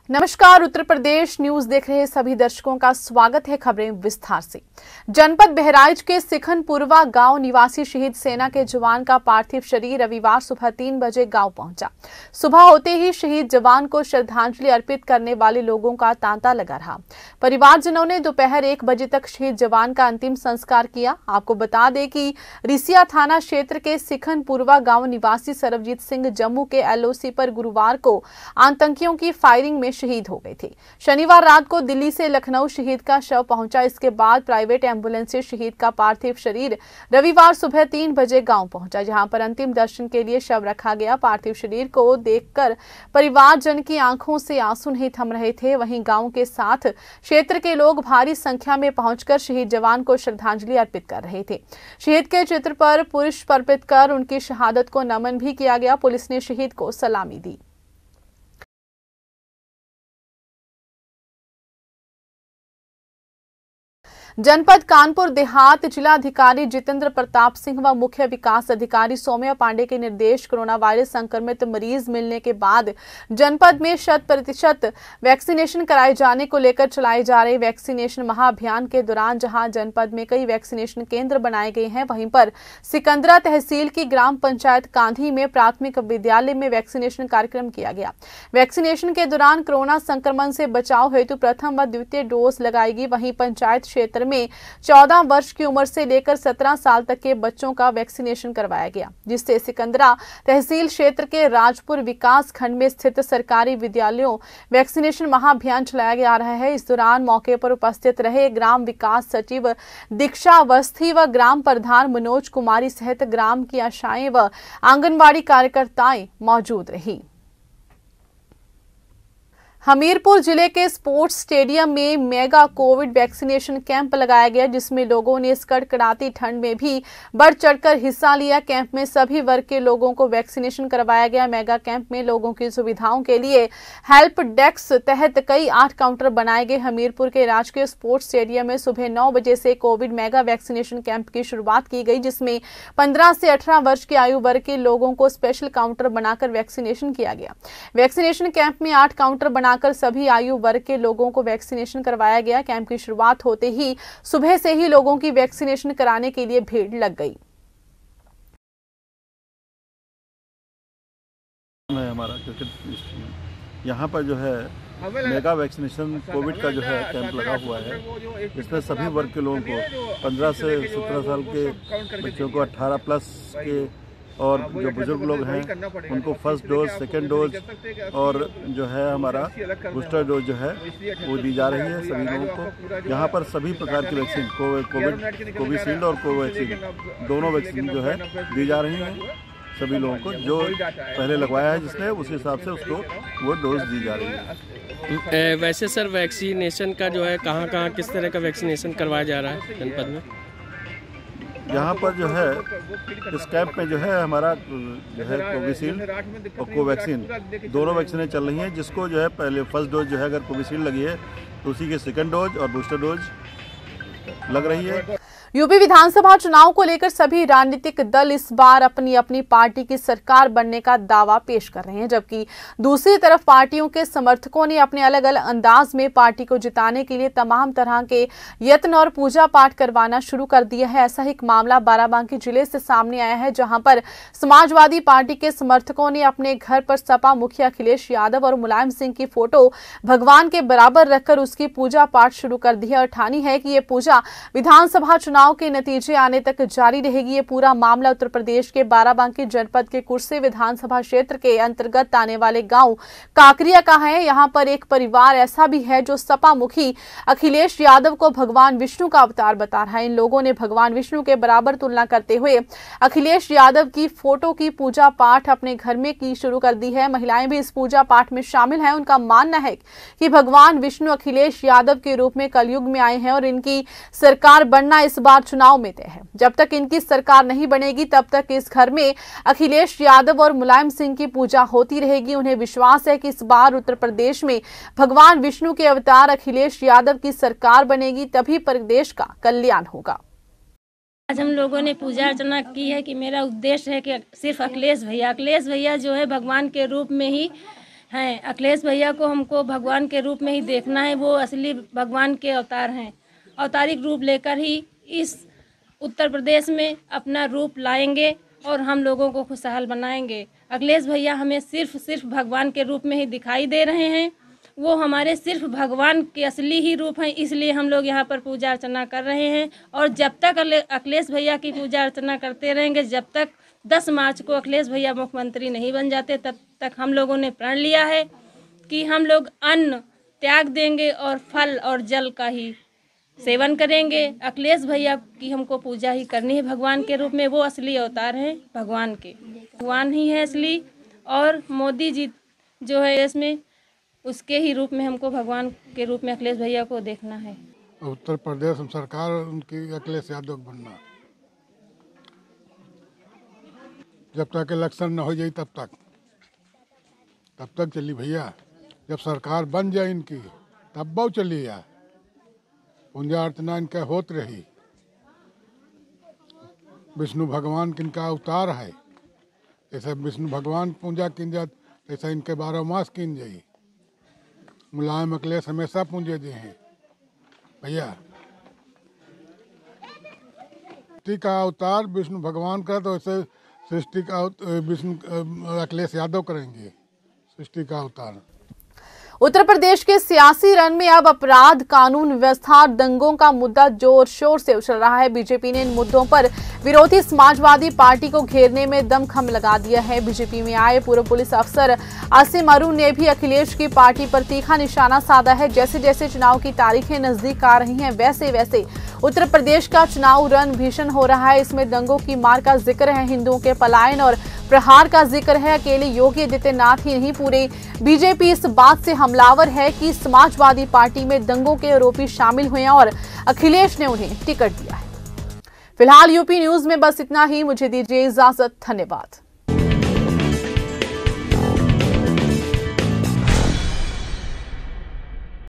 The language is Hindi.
नमस्कार, उत्तर प्रदेश न्यूज देख रहे सभी दर्शकों का स्वागत है। खबरें विस्तार से। जनपद बहराइच के सिखनपुरवा गांव निवासी शहीद सेना के जवान का पार्थिव शरीर रविवार सुबह 3 बजे गांव पहुंचा। सुबह होते ही शहीद जवान को श्रद्धांजलि अर्पित करने वाले लोगों का तांता लगा रहा। परिवारजनों ने दोपहर 1 बजे तक शहीद जवान का अंतिम संस्कार किया। आपको बता दें कि रिसिया थाना क्षेत्र के सिखनपुरवा गांव निवासी सरबजीत सिंह जम्मू के एलओसी पर गुरुवार को आतंकियों की फायरिंग में शहीद हो गए थे। शनिवार रात को दिल्ली से लखनऊ शहीद का शव पहुंचा। इसके बाद प्राइवेट एम्बुलेंस से शहीद का पार्थिव शरीर रविवार सुबह 3 बजे गांव पहुंचा, जहां पर अंतिम दर्शन के लिए शव रखा गया। पार्थिव शरीर को देखकर परिवारजन की आंखों से आंसू नहीं थम रहे थे। वहीं गांव के साथ क्षेत्र के लोग भारी संख्या में पहुंचकर शहीद जवान को श्रद्धांजलि अर्पित कर रहे थे। शहीद के चित्र पर पुष्प अर्पित कर उनकी शहादत को नमन भी किया गया। पुलिस ने शहीद को सलामी दी। जनपद कानपुर देहात जिलाधिकारी जितेंद्र प्रताप सिंह व मुख्य विकास अधिकारी सौम्या पांडे के निर्देश कोरोना वायरस संक्रमित मरीज मिलने के बाद जनपद में 100% वैक्सीनेशन कराए जाने को लेकर चलाए जा रहे वैक्सीनेशन महाअभियान के दौरान जहां जनपद में कई वैक्सीनेशन केंद्र बनाए गए हैं, वहीं पर सिकंदरा तहसील की ग्राम पंचायत कांधी में प्राथमिक विद्यालय में वैक्सीनेशन कार्यक्रम किया गया। वैक्सीनेशन के दौरान कोरोना संक्रमण से बचाव हेतु प्रथम व द्वितीय डोज लगाएगी। वहीं पंचायत क्षेत्र में 14 वर्ष की उम्र से लेकर 17 साल तक के बच्चों का वैक्सीनेशन करवाया गया, जिससे सिकंदरा तहसील क्षेत्र के राजपुर विकास खंड में स्थित सरकारी विद्यालयों वैक्सीनेशन महाअभियान चलाया जा रहा है। इस दौरान मौके पर उपस्थित रहे ग्राम विकास सचिव दीक्षा अवस्थी व ग्राम प्रधान मनोज कुमारी सहित ग्राम की आशाएं व आंगनबाड़ी कार्यकर्ताएं मौजूद रही। हमीरपुर जिले के स्पोर्ट्स स्टेडियम में मेगा कोविड वैक्सीनेशन कैंप लगाया गया, जिसमें लोगों ने इस कड़कड़ाती ठंड में भी बढ़ चढ़कर हिस्सा लिया। कैंप में सभी वर्ग के लोगों को वैक्सीनेशन करवाया गया। मेगा कैंप में लोगों की सुविधाओं के लिए हेल्प डेस्क तहत कई 8 काउंटर बनाए गए। हमीरपुर के राजकीय स्पोर्ट्स स्टेडियम में सुबह 9 बजे से कोविड मेगा वैक्सीनेशन कैंप की शुरुआत की गई, जिसमें 15 से 18 वर्ष की आयु वर्ग के लोगों को स्पेशल काउंटर बनाकर वैक्सीनेशन किया गया। वैक्सीनेशन कैंप में 8 काउंटर बनाकर सभी आयु वर्ग के लोगों को वैक्सीनेशन करवाया गया। कैंप की शुरुआत होते ही सुबह से ही लोगों की वैक्सीनेशन कराने के लिए भीड़ लग गई। हमारा क्रिकेट यहाँ पर जो है मेगा वैक्सीनेशन कोविड का जो है कैंप लगा हुआ है। इसमें सभी वर्ग के लोगों को 15 से 17 साल के बच्चों को 18 प्लस के और जो बुजुर्ग लोग हैं उनको फर्स्ट डोज, सेकेंड डोज और जो है हमारा बूस्टर डोज जो है वो दी जा रही है सभी लोगों को। यहाँ पर सभी प्रकार की वैक्सीन कोविशील्ड और कोवैक्सीन दोनों वैक्सीन जो है दी जा रही हैं सभी लोगों को। जो पहले लगवाया है जिसने उस हिसाब से उसको वो डोज दी जा रही है। वैसे सर वैक्सीनेशन का जो है कहाँ किस तरह का वैक्सीनेशन करवाया जा रहा है जनपद में? यहाँ पर जो है इस कैंप में जो है हमारा जो है कोविशील्ड और कोवैक्सीन दोनों वैक्सीनें चल रही हैं। जिसको जो है पहले फर्स्ट डोज जो है अगर कोविशील्ड लगी है तो उसी के सेकंड डोज और बूस्टर डोज लग रही है। यूपी विधानसभा चुनाव को लेकर सभी राजनीतिक दल इस बार अपनी अपनी पार्टी की सरकार बनने का दावा पेश कर रहे हैं, जबकि दूसरी तरफ पार्टियों के समर्थकों ने अपने अलग अलग अंदाज में पार्टी को जिताने के लिए तमाम तरह के यत्न और पूजा पाठ करवाना शुरू कर दिया है। ऐसा ही एक मामला बाराबंकी जिले से सामने आया है, जहां पर समाजवादी पार्टी के समर्थकों ने अपने घर पर सपा मुखिया अखिलेश यादव और मुलायम सिंह की फोटो भगवान के बराबर रखकर उसकी पूजा पाठ शुरू कर दी है और ठानी है कि ये पूजा विधानसभा चुनाव के नतीजे आने तक जारी रहेगी। ये पूरा मामला उत्तर प्रदेश के बाराबंकी जनपद के कुर्सी विधानसभा क्षेत्र के अंतर्गत आने वाले गांव काकरिया का है। यहां पर एक परिवार ऐसा भी है जो सपा मुखी अखिलेश यादव को भगवान विष्णु का अवतार बता रहा है। इन लोगों ने भगवान विष्णु के बराबर तुलना करते हुए अखिलेश यादव की फोटो की पूजा पाठ अपने घर में की शुरू कर दी है। महिलाएं भी इस पूजा पाठ में शामिल हैं। उनका मानना है कि भगवान विष्णु अखिलेश यादव के रूप में कलयुग में आए हैं और इनकी सरकार बनना इस बार चुनाव में तय है। जब तक इनकी सरकार नहीं बनेगी तब तक इस घर में अखिलेश यादव और मुलायम सिंह की पूजा होती रहेगी। उन्हें विश्वास है कि इस बार उत्तर प्रदेश में भगवान विष्णु के अवतार अखिलेश यादव की सरकार बनेगी, तभी प्रदेश का कल्याण होगा। आज हम लोगों ने पूजा अर्चना की है कि मेरा उद्देश्य है कि सिर्फ अखिलेश भैया जो है भगवान के रूप में ही हैं। अखिलेश भैया को हमको भगवान के रूप में ही देखना है। वो असली भगवान के अवतार हैं। अवतारिक रूप लेकर ही इस उत्तर प्रदेश में अपना रूप लाएंगे और हम लोगों को खुशहाल बनाएंगे। अखिलेश भैया हमें सिर्फ भगवान के रूप में ही दिखाई दे रहे हैं। वो हमारे सिर्फ भगवान के असली ही रूप हैं, इसलिए हम लोग यहाँ पर पूजा अर्चना कर रहे हैं। और जब तक अखिलेश भैया की पूजा अर्चना करते रहेंगे, जब तक 10 मार्च को अखिलेश भैया मुख्यमंत्री नहीं बन जाते, तब तक हम लोगों ने प्रण लिया है कि हम लोग अन्न त्याग देंगे और फल और जल का ही सेवन करेंगे। अखिलेश भैया की हमको पूजा ही करनी है भगवान के रूप में। वो असली अवतार हैं भगवान के, भगवान ही है असली। और मोदी जी जो है इसमें उसके ही रूप में हमको भगवान के रूप में अखिलेश भैया को देखना है। उत्तर प्रदेश में सरकार उनकी अखिलेश यादव बनना, जब तक इलेक्शन न हो जाए तब तक चली भैया। जब सरकार बन जाए इनकी तब बहुत चली या पूजा अर्चना इनका होत रही। विष्णु भगवान किनका अवतार है, जैसे विष्णु भगवान पूजा की जात ऐसा इनके 12 मास की जाई। मुलायम अखिलेश हमेशा पूजे दे हैं भैया। सृष्टि का अवतार विष्णु भगवान का, तो ऐसे सृष्टि का विष्णु अखिलेश यादव करेंगे सृष्टि का अवतार। उत्तर प्रदेश के सियासी रण में अब अपराध, कानून व्यवस्था और दंगों का मुद्दा जोर शोर से उछल रहा है। बीजेपी ने इन मुद्दों पर विरोधी समाजवादी पार्टी को घेरने में दमखम लगा दिया है। बीजेपी में आए पूर्व पुलिस अफसर आसिम अरुण ने भी अखिलेश की पार्टी पर तीखा निशाना साधा है। जैसे जैसे चुनाव की तारीखें नजदीक आ रही हैं, वैसे वैसे उत्तर प्रदेश का चुनाव रण भीषण हो रहा है। इसमें दंगों की मार का जिक्र है, हिंदुओं के पलायन और प्रहार का जिक्र है। अकेले योगी आदित्यनाथ ही नहीं, पूरे बीजेपी इस बात से हमलावर है कि समाजवादी पार्टी में दंगों के आरोपी शामिल हुए हैं और अखिलेश ने उन्हें टिकट दिया है। फिलहाल यूपी न्यूज में बस इतना ही। मुझे दीजिए इजाजत। धन्यवाद।